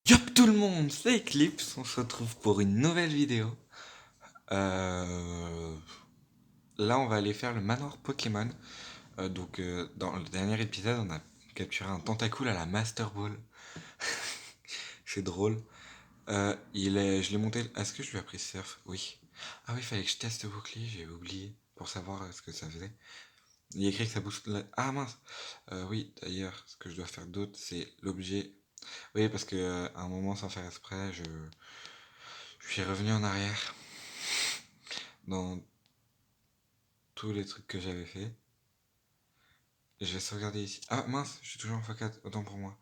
Yop tout le monde, c'est Eclipse, on se retrouve pour une nouvelle vidéo. Euh, Là on va aller faire le manoir Pokémon. Dans le dernier épisode on a capturé un Tentacool à la Master Ball. C'est drôle. Je l'ai monté... Est-ce que je lui ai appris surf? Oui. Ah oui, il fallait que je teste le bouclier, j'ai oublié. Pour savoir ce que ça faisait. Il y a écrit que ça booste... Ah mince. Oui, d'ailleurs, ce que je dois faire d'autre, c'est l'objet. Oui, parce que à un moment, sans faire exprès, je suis revenu en arrière dans tous les trucs que j'avais fait. Je vais sauvegarder ici. Ah mince, je suis toujours en x4, autant pour moi.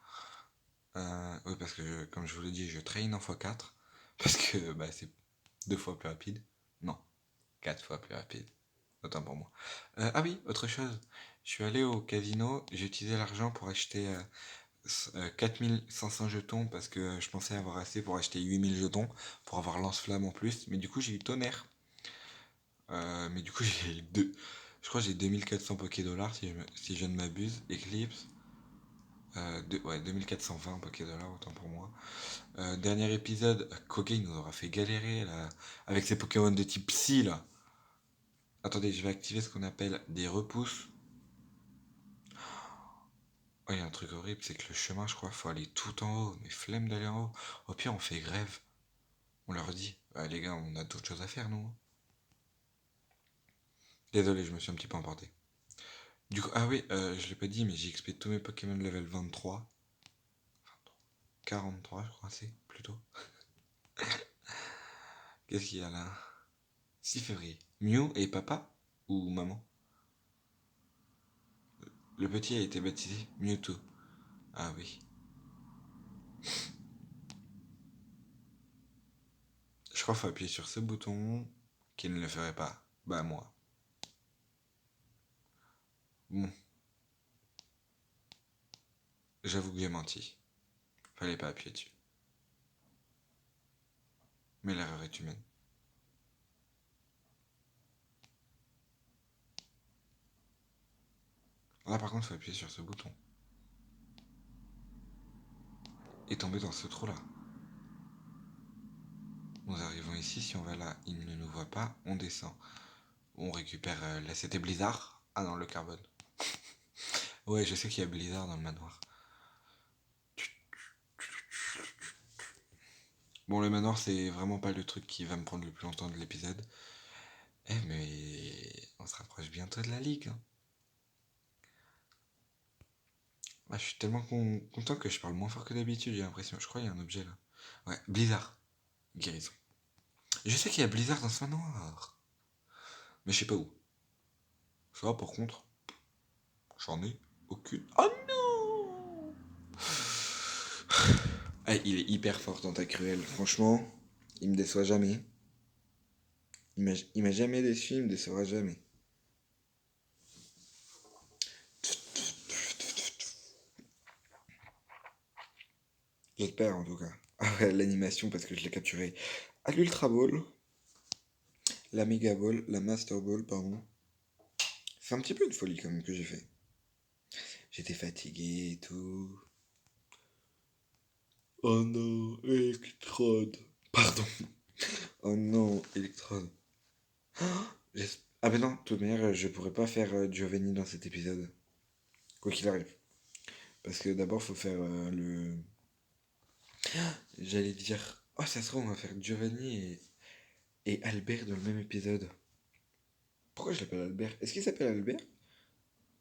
Oui, parce que comme je vous l'ai dit, je traîne en x4. Parce que c'est deux fois plus rapide. Non, quatre fois plus rapide. Autant pour moi. Ah oui, autre chose. Je suis allé au casino, j'ai utilisé l'argent pour acheter 4500 jetons parce que je pensais avoir assez pour acheter 8000 jetons pour avoir lance-flamme en plus. Mais du coup, j'ai eu tonnerre. Mais du coup, j'ai deux. Je crois que j'ai 2400 Pokédollars si je ne m'abuse. Eclipse. Ouais, 2420 Pokédollars, autant pour moi. Dernier épisode, Koga il nous aura fait galérer là, avec ses Pokémon de type Psy là. Attendez, je vais activer ce qu'on appelle des repousses. Oh, il y a un truc horrible, c'est que le chemin, je crois, faut aller tout en haut. Mais flemme d'aller en haut. Au pire, on fait grève. On leur dit, ah, les gars, on a d'autres choses à faire, nous. Désolé, je me suis un petit peu emporté. Du coup, ah oui, je l'ai pas dit, mais j'ai XP tous mes Pokémon level 23. 43, je crois, c'est plutôt. Qu'est-ce qu'il y a là? 6 février. Mew et papa? Ou maman? Le petit a été baptisé Mewtwo. Ah oui. Je crois qu'il faut appuyer sur ce bouton qui ne le ferait pas. Bah moi. Bon, j'avoue que j'ai menti. Fallait pas appuyer dessus. Mais l'erreur est humaine. Là par contre, il faut appuyer sur ce bouton. Et tomber dans ce trou là. Nous arrivons ici, si on va là, il ne nous voit pas, on descend. On récupère là, c'était Blizzard. Ah non, le carbone. Ouais, je sais qu'il y a Blizzard dans le manoir. Bon, le manoir, c'est vraiment pas le truc qui va me prendre le plus longtemps de l'épisode. Eh, mais on se rapproche bientôt de la ligue, hein. Ah, je suis tellement content que je parle moins fort que d'habitude, j'ai l'impression. Je crois qu'il y a un objet là. Ouais, Blizzard. Guérison. Je sais qu'il y a Blizzard dans ce manoir. Mais je sais pas où. Ça, par contre, j'en ai aucune. Oh non! Ah, il est hyper fort dans ta cruelle. Franchement, il me déçoit jamais. Il m'a jamais déçu, il me décevra jamais. J'espère en tout cas. Ah ouais, l'animation parce que je l'ai capturé à l'Ultra Ball, la Mega Ball, la Master Ball, pardon. C'est un petit peu une folie quand même que j'ai fait. J'étais fatigué et tout. Oh non, Electrode. Pardon. Oh non, Electrode. Ah ben non, de toute manière, je pourrais pas faire Giovanni dans cet épisode. Quoi qu'il arrive. Parce que d'abord, faut faire le... J'allais dire... Oh, ça se trouve, on va faire Giovanni et Albert dans le même épisode. Pourquoi je l'appelle Albert? Est-ce qu'il s'appelle Albert?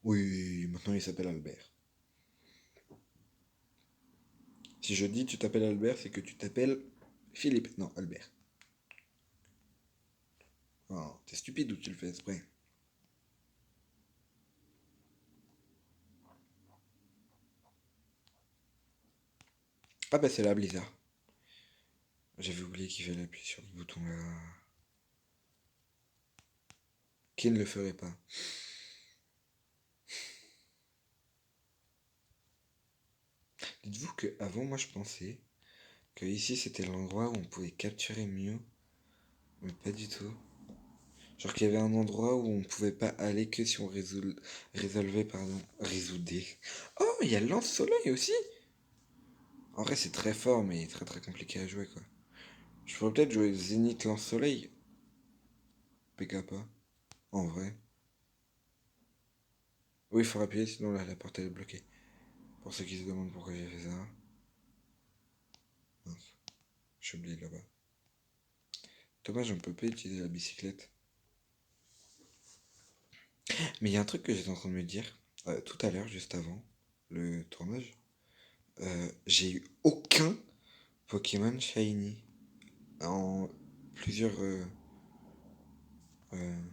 Oui, maintenant il s'appelle Albert. Si je dis tu t'appelles Albert, c'est que tu t'appelles Philippe. Non, Albert. Oh, t'es stupide ou tu le fais exprès? Ah bah c'est là, Blizzard. J'avais oublié qu'il fallait appuyer sur ce bouton-là. Qui ne le ferait pas? Dites-vous que avant moi je pensais que ici c'était l'endroit où on pouvait capturer mieux, mais pas du tout. Genre qu'il y avait un endroit où on pouvait pas aller que si on résolvait, pardon, résoudait. Oh, il y a le lance-soleil aussi! En vrai, c'est très fort, mais très très compliqué à jouer, quoi. Je pourrais peut-être jouer Zénith Lance-Soleil. PK pas. En vrai. Oui, il faut appuyer, sinon là, la porte elle est bloquée. Pour ceux qui se demandent pourquoi j'ai fait ça. Mince, j'ai oublié là-bas. Dommage, on peut pas utiliser la bicyclette. Mais il y a un truc que j'étais en train de me dire tout à l'heure, juste avant le tournage. J'ai eu aucun Pokémon Shiny en plusieurs. Euh,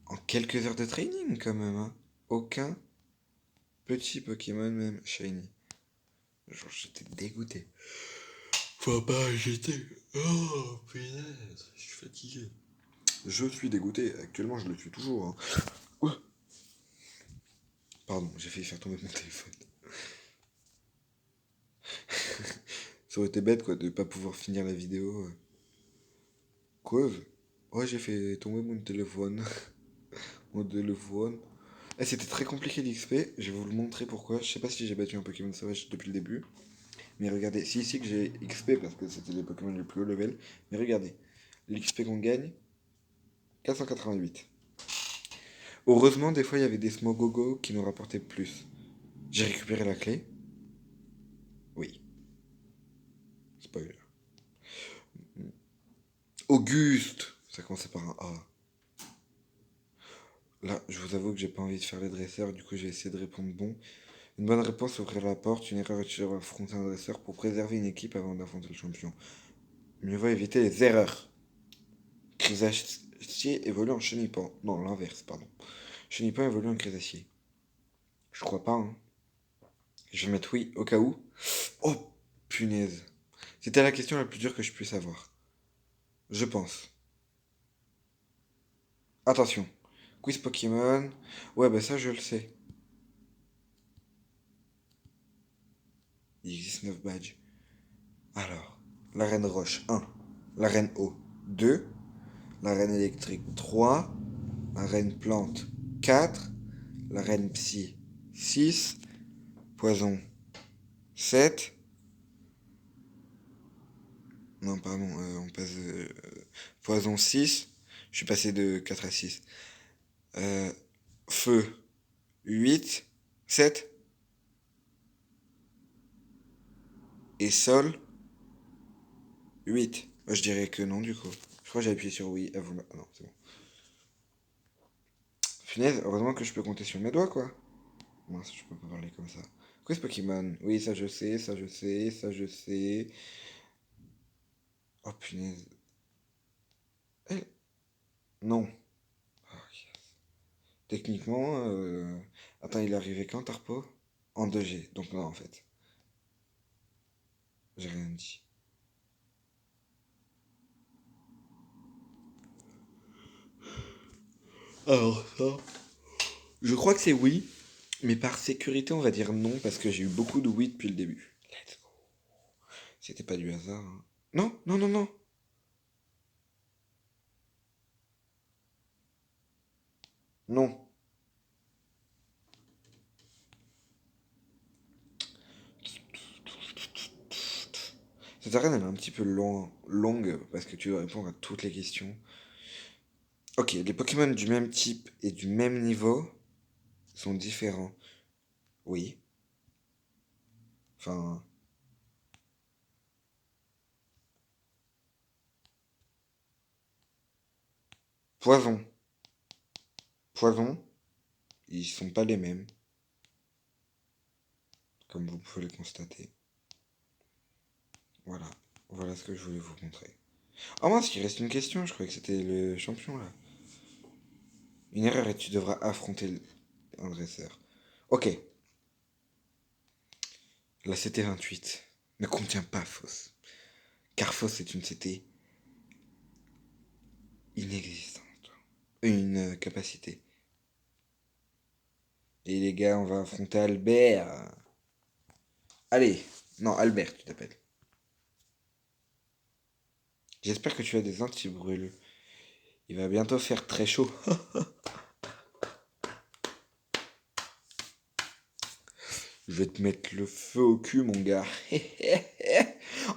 en quelques heures de training quand même, hein. Aucun petit Pokémon même Shiny. Genre, j'étais dégoûté. Faut pas, j'étais. Oh, punaise, je suis fatigué. Je suis dégoûté. Actuellement, je le suis toujours, hein. Ouah. Pardon, j'ai failli faire tomber mon téléphone. Ça aurait été bête, quoi, de pas pouvoir finir la vidéo. Quoi? Ouais, j'ai fait tomber mon téléphone. Mon téléphone. Eh, c'était très compliqué d'XP. Je vais vous le montrer pourquoi. Je sais pas si j'ai battu un Pokémon sauvage depuis le début. Mais regardez, c'est ici que j'ai XP parce que c'était les Pokémon les plus haut level. Mais regardez, l'XP qu'on gagne, 488. Heureusement, des fois, il y avait des Smogogo qui nous rapportaient plus. J'ai récupéré la clé. Oui, spoiler. Auguste! Ça commençait par un A. Là, je vous avoue que j'ai pas envie de faire les dresseurs, du coup, j'ai essayé de répondre bon. Une bonne réponse, ouvrir la porte. Une erreur, tu dois affronter un dresseur pour préserver une équipe avant d'affronter le champion. Mieux vaut éviter les erreurs. Crésacier évolue en chenipan. Non, l'inverse, pardon. Chenipan évolue en crésacier. Je crois pas, hein. Je vais mettre oui, au cas où. Oh, punaise. C'était la question la plus dure que je puisse avoir. Je pense. Attention. Quiz Pokémon. Ouais, bah ça, je le sais. Il existe 9 badges. Alors, la reine roche 1. La reine eau 2. La reine électrique 3. La reine plante 4. La reine psy 6. Poison 7. Non, pardon, on passe poison 6. Je suis passé de 4 à 6. Euh, feu 8. 7. Et sol 8. Moi, je dirais que non, du coup. Je crois que j'ai appuyé sur oui. Ah, ah non, c'est bon. Punaise, heureusement que je peux compter sur mes doigts, quoi. Mince, je peux pas parler comme ça. Quiz Pokémon. Oui, ça je sais, ça je sais, ça je sais. Oh punaise. Eh, non. Oh, yes. Techniquement, attends, il est arrivé quand, Tarpo? En 2G. Donc non, en fait. J'ai rien dit. Alors ça. Je crois que c'est oui. Mais par sécurité, on va dire non, parce que j'ai eu beaucoup de oui depuis le début. Let's go. C'était pas du hasard, hein. Non, non, non, non. Non. Cette arène, elle est un petit peu longue, parce que tu dois répondre à toutes les questions. Ok, les Pokémon du même type et du même niveau sont différents. Oui. Enfin, poison. Poison, ils sont pas les mêmes, comme vous pouvez le constater. Voilà. Voilà ce que je voulais vous montrer. Oh mince, il reste une question, je croyais que c'était le champion là. Une erreur et tu devras affronter un dresseur. Ok, la CT28 ne contient pas fausse. Car fausse est une CT inexistante. Une capacité. Et les gars, on va affronter Albert. Allez, non, Albert, tu t'appelles. J'espère que tu as des anti-brûles. Il va bientôt faire très chaud. Je vais te mettre le feu au cul, mon gars.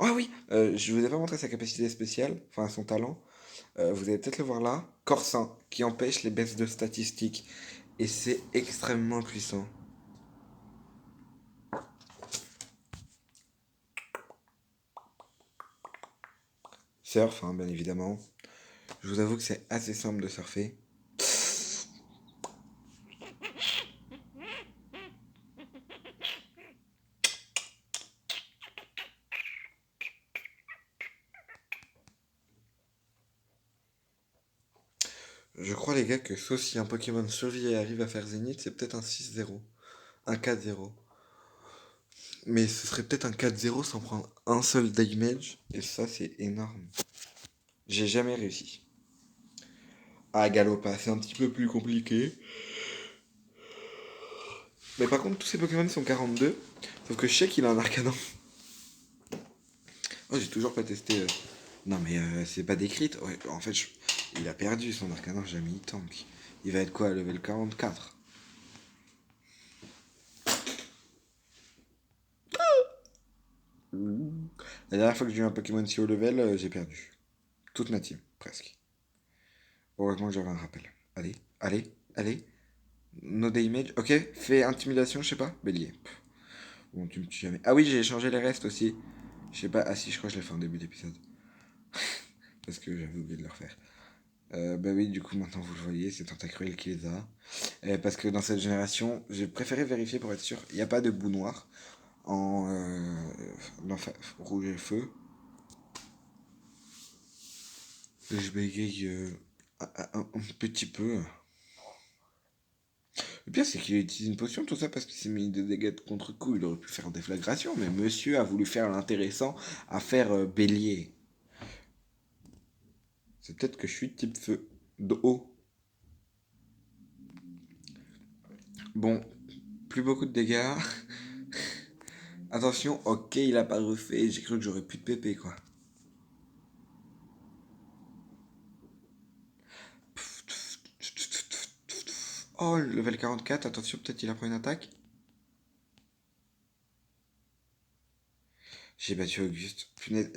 Ah oui, je vous ai pas montré sa capacité spéciale, enfin son talent. Vous allez peut-être le voir là. Corsin, qui empêche les baisses de statistiques. Et c'est extrêmement puissant. Surf, hein, bien évidemment. Je vous avoue que c'est assez simple de surfer. Je crois, les gars, que sauf si un Pokémon survit et arrive à faire Zénith, c'est peut-être un 6-0. Un 4-0. Mais ce serait peut-être un 4-0 sans prendre un seul damage. Et ça, c'est énorme. J'ai jamais réussi. Ah, Galopa, c'est un petit peu plus compliqué. Mais par contre, tous ces Pokémon sont 42. Sauf que je sais qu'il a un Arcanum. Oh, j'ai toujours pas testé. Non, mais c'est pas décrit. Ouais, en fait, il a perdu son Arcanum, jamais il tank. Il va être quoi, level 44? La dernière fois que j'ai eu un Pokémon si haut level, j'ai perdu. Toute ma team, presque. Heureusement que j'avais un rappel. Allez, allez, allez. No damage. Ok, fais intimidation, je sais pas. Bélier. Pff, bon, tu me tues jamais. Ah oui, j'ai changé les restes aussi. Je sais pas. Ah si, je crois que je l'ai fait en début d'épisode. Parce que j'avais oublié de le refaire. Bah oui, du coup, maintenant vous le voyez, c'est Tentacruel qui les a. Parce que dans cette génération, j'ai préféré vérifier pour être sûr. Il n'y a pas de bout noir en rouge et feu. Je bégaye un petit peu. Le pire, c'est qu'il a utilisé une potion, tout ça, parce qu'il s'est mis des dégâts de contre-coup. Il aurait pu faire déflagration, mais monsieur a voulu faire l'intéressant à faire bélier. C'est peut-être que je suis type feu. De haut. Bon, plus beaucoup de dégâts. Attention, ok, il a pas refait. J'ai cru que j'aurais plus de PP, quoi. Oh, le level 44, attention, peut-être il apprend une attaque. J'ai battu Auguste. Punaise,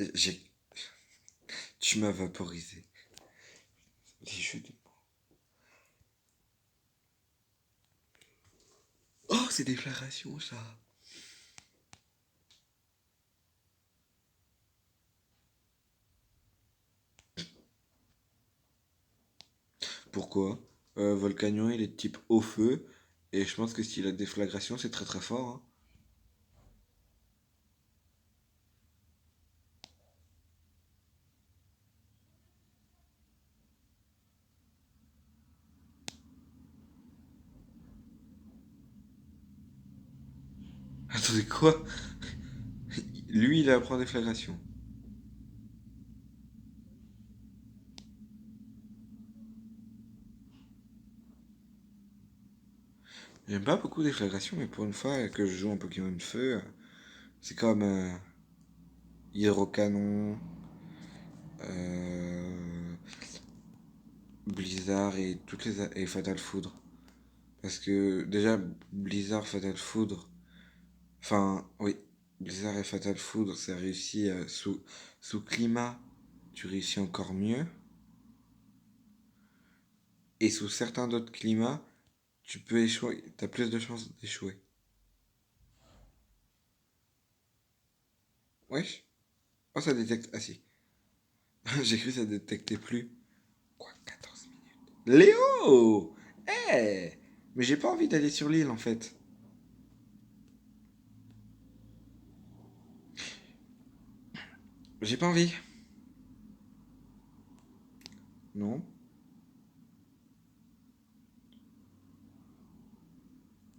tu m'as vaporisé. J'ai chuté. Oh, c'est déflagration, ça. Pourquoi? Volcanion, il est de type au feu. Et je pense que s'il a déflagration, c'est très très fort, hein. Attendez, quoi? Lui, il apprend déflagration. J'aime pas beaucoup déflagration, mais pour une fois que je joue en Pokémon Feu, c'est comme Hydrocanon, euh, Blizzard et et Fatal Foudre. Parce que déjà, Blizzard, Fatal Foudre, enfin, oui, Blizzard et Fatal Foudre, ça réussit sous climat, tu réussis encore mieux. Et sous certains d'autres climats, tu peux échouer, t'as plus de chances d'échouer. Wesh? Oh, ça détecte. Ah si. J'ai cru que ça détectait plus. Quoi, 14 minutes? Léo! Eh! Mais j'ai pas envie d'aller sur l'île en fait. J'ai pas envie. Non.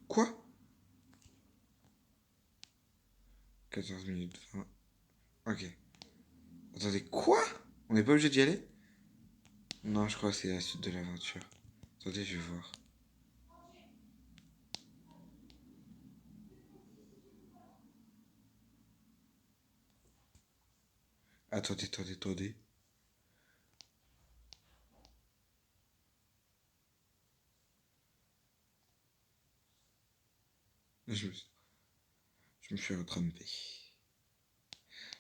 Quoi? 14 minutes 20. Ok. Attendez, quoi? On n'est pas obligé d'y aller? Non, je crois que c'est la suite de l'aventure. Attendez, je vais voir. Attendez, attendez, attendez. Je me- Je me suis retrompé.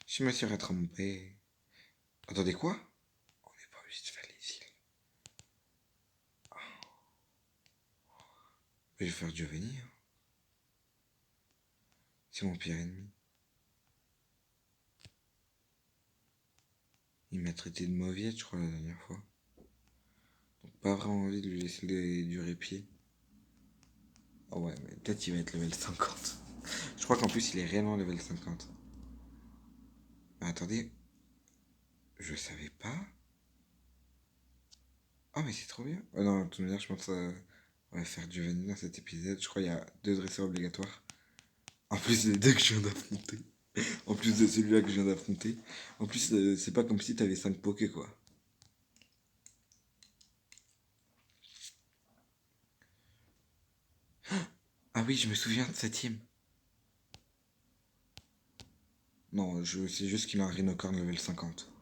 Je me suis retrompé. Attendez, quoi? On n'est pas obligé de faire les îles. Je vais faire Giovanni. Hein. C'est mon pire ennemi. Il m'a traité de mauviette, je crois, la dernière fois. Donc, pas vraiment envie de lui laisser du répit. Oh ouais, mais peut-être il va être level 50. Je crois qu'en plus, il est réellement level 50. Mais attendez. Je savais pas. Oh, mais c'est trop bien. Oh non, de toute manière, je pense qu'on va faire Giovanni dans cet épisode. Je crois qu'il y a 2 dresseurs obligatoires. En plus des 2 que je viens d'affronter. En plus de celui-là que je viens d'affronter. En plus, c'est pas comme si t'avais 5 pokés, quoi. Ah oui, je me souviens de cette team. Non, c'est juste qu'il a un Rhinocorn level 50.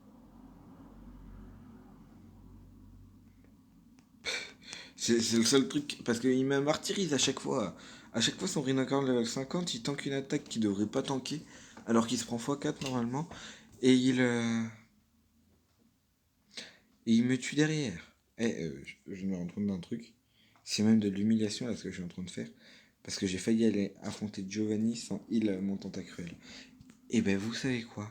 C'est le seul truc, parce qu'il me martyrise à chaque fois. À chaque fois, son Rhinocorn level 50, il tank une attaque qu'il devrait pas tanker, alors qu'il se prend x4 normalement, et il me tue derrière. Je me rends compte d'un truc. C'est même de l'humiliation là ce que je suis en train de faire. Parce que j'ai failli aller affronter Giovanni sans heal mon tentacruel. Et ben vous savez quoi?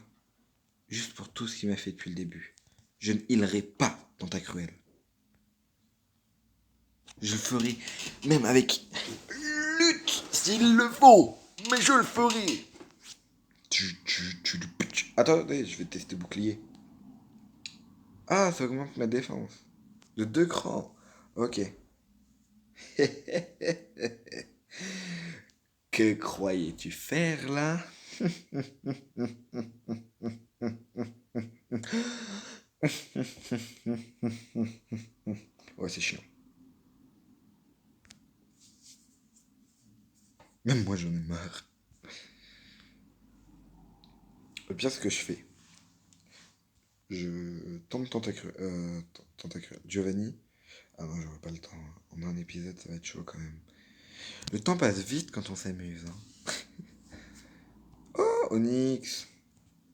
Juste pour tout ce qu'il m'a fait depuis le début. Je ne healerai pas Tentacruel. Je le ferai même avec lutte s'il le faut. Mais je le ferai. Attendez, je vais tester bouclier. Ah, ça augmente ma défense. De 2 crans. Ok. Que croyais-tu faire là? Ouais, c'est chiant. Même moi, j'en ai marre. Le pire, ce que je fais, je tente Tentacruel. Giovanni. Ah non, j'aurai pas le temps. En un épisode, ça va être chaud quand même. Le temps passe vite quand on s'amuse. Hein. Oh, Onyx.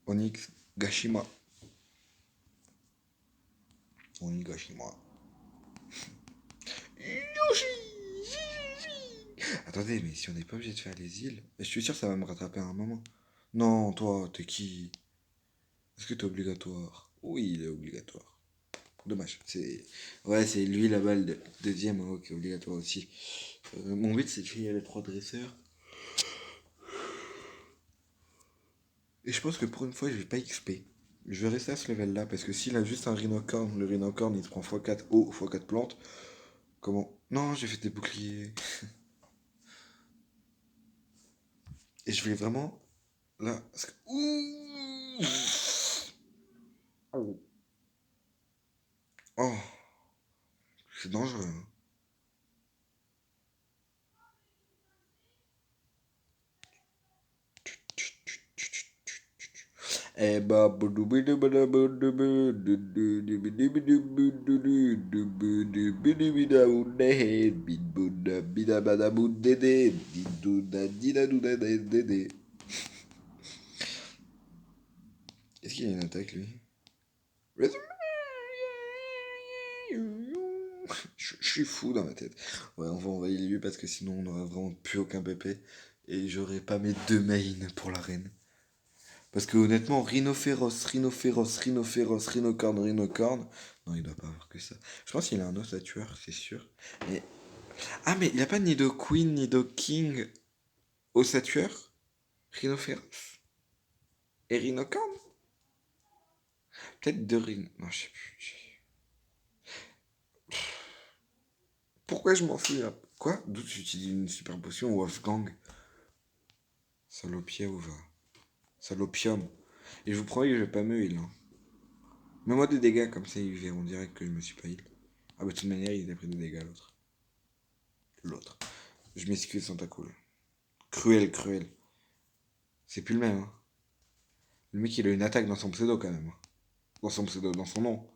Onyx, Gashima. Onyx, Gashima. Yoshi. Attendez, mais si on n'est pas obligé de faire les îles, je suis sûr que ça va me rattraper à un moment. Non, toi, t'es qui? Est-ce que t'es obligatoire? Oui, il est obligatoire. Dommage. Ouais, c'est lui la balle de deuxième, ok, obligatoire aussi. Mon but c'est de finir les 3 dresseurs. Et je pense que pour une fois je vais pas XP. Je vais rester à ce level là parce que s'il a juste un Rhinocorn, le Rhinocorn il se prend x4 eau, x4 plantes. Comment? Non, j'ai fait des boucliers. Et je vais vraiment. Là. Ouh. Oh, c'est dangereux. Hein. Eh bah, est-ce qu'il y a une attaque lui? Je suis fou dans ma tête. Ouais, on va envahir lui parce que sinon on n'aura vraiment plus aucun BP. Et j'aurai pas mes 2 mains pour l'arène. Parce que honnêtement, Rhinophéros, Rhinocorn, Rhinocorn. Non, il doit pas avoir que ça. Je pense qu'il a un ossature, c'est sûr. Mais... Ah, mais il n'y a pas ni de Queen ni de King ossature? Rhinophéros et Rhinocorn? Peut-être de Rhino. Non, je sais plus. Pourquoi je m'en souviens? Quoi? D'où tu utilises une super potion Wolfgang? Salopia ou va? Salopium. Et je vous promets que je vais pas me heal. Hein. Mets-moi des dégâts comme ça, ils verront direct que je me suis pas heal. Ah bah de toute manière, il a pris des dégâts l'autre. L'autre. Je m'excuse, Santa Cool. Cruel. C'est plus le même. Hein. Le mec, il a une attaque dans son pseudo quand même. Hein. Dans son pseudo, dans son nom.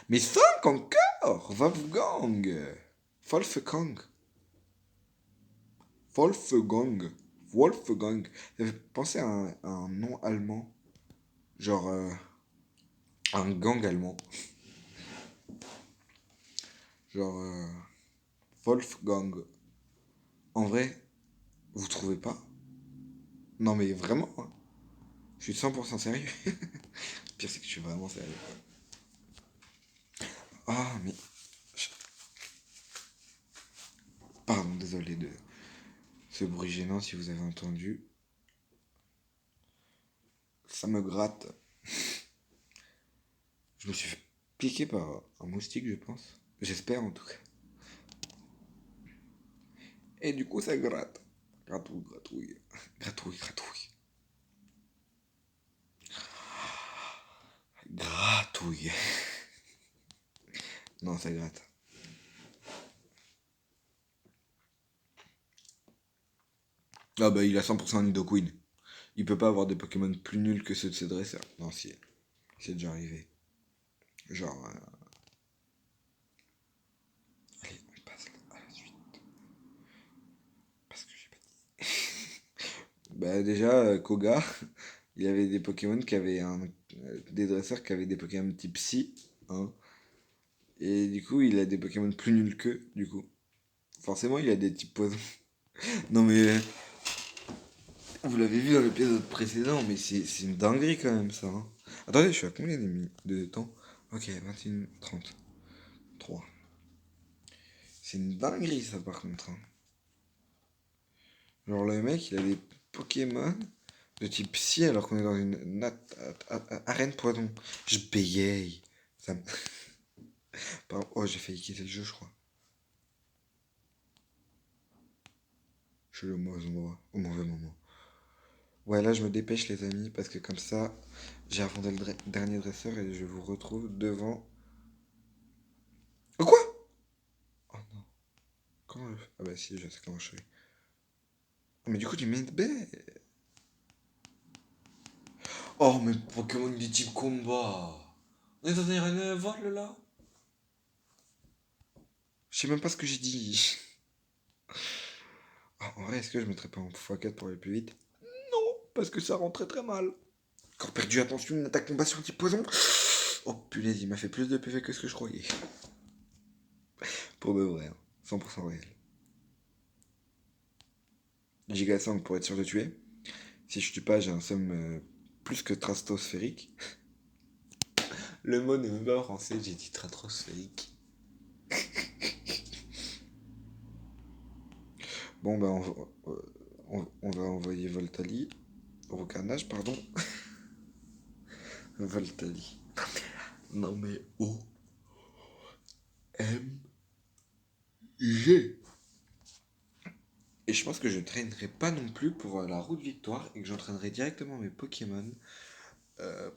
Mais 5 encore Wolfgang Wolfgang. Wolfgang. Ça fait penser à un nom allemand. Genre un gang allemand. Genre Wolfgang. En vrai, vous trouvez pas? Non mais vraiment, hein. Je suis 100% sérieux. Le pire c'est que je suis vraiment sérieux. Ah mais... Pardon, désolé de ce bruit gênant si vous avez entendu. Ça me gratte. Je me suis fait piquer par un moustique, je pense. J'espère en tout cas. Et du coup, ça gratte. Gratouille, gratouille. Gratouille, gratouille. Gratouille. Non, ça gratte. Ah bah, il a 100% un Nidoqueen. Il peut pas avoir des Pokémon plus nuls que ceux de ses dresseurs. Non, si. C'est déjà arrivé. Genre... Allez, on passe à la suite. Parce que j'ai pas dit. Bah déjà, Koga, il avait des Pokémon qui avaient des dresseurs qui avaient des Pokémon type Psy. Hein. Et du coup, il a des Pokémon plus nuls qu'eux, du coup. Forcément, il a des types poison. Non mais, vous l'avez vu dans l'épisode précédent, mais c'est une dinguerie quand même ça. Hein. Attendez, je suis à combien de temps? Ok, 21, 30. 3. C'est une dinguerie ça par contre. Hein. Genre le mec, il a des Pokémon de type Psy alors qu'on est dans une arène poison. Je bégaye. Ça me... Oh, j'ai failli quitter le jeu, je crois. Je suis au mauvais endroit, au mauvais moment. Ouais, là, je me dépêche, les amis, parce que comme ça, j'ai affronté le dernier dresseur et je vous retrouve devant. Quoi? Oh non. Comment je... Ah bah si, je sais comment je fais. Oh, mais du coup, tu mets B. Oh, mais Pokémon du type combat. On est dans un vol là? Je sais même pas ce que j'ai dit. Ah, en vrai, est-ce que je mettrais pas en x4 pour aller plus vite? Non, parce que ça rend très très mal. Encore perdu, attention, une attaque combat sur type poison. Oh punaise, il m'a fait plus de PV que ce que je croyais. Pour de vrai, hein. 100% réel. Giga 5 pour être sûr de tuer. Si je tue pas, j'ai un somme plus que stratosphérique. Le mot n'est même pas français, j'ai dit stratosphérique. Bon, bah, on va envoyer Voltali. Rocanage, pardon. Voltali. Non mais O. M. G. Et je pense que je traînerai pas non plus pour la route victoire et que j'entraînerai directement mes Pokémon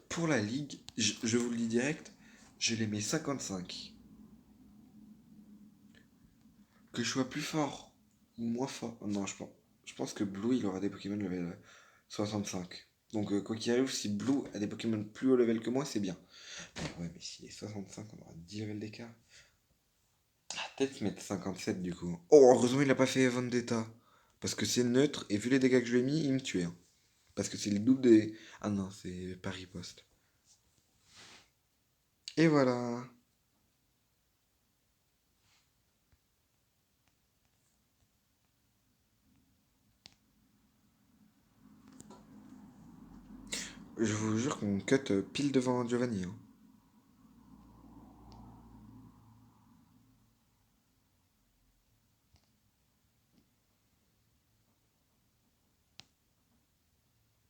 pour la ligue. Je vous le dis direct, je les mets 55. Que je sois plus fort ou moins fort. Non, je pense que Blue il aura des Pokémon level 65. Donc quoi qu'il arrive, si Blue a des Pokémon plus haut level que moi, c'est bien. Ouais, mais s'il est 65, on aura 10 levels d'écart. Peut-être mettre 57 du coup. Oh, heureusement il a pas fait Vendetta. Parce que c'est neutre et vu les dégâts que je lui ai mis, il me tuait. Hein. Parce que c'est le double des. Ah non, c'est Paris Post. Et voilà. Je vous jure qu'on cut pile devant Giovanni. Hein.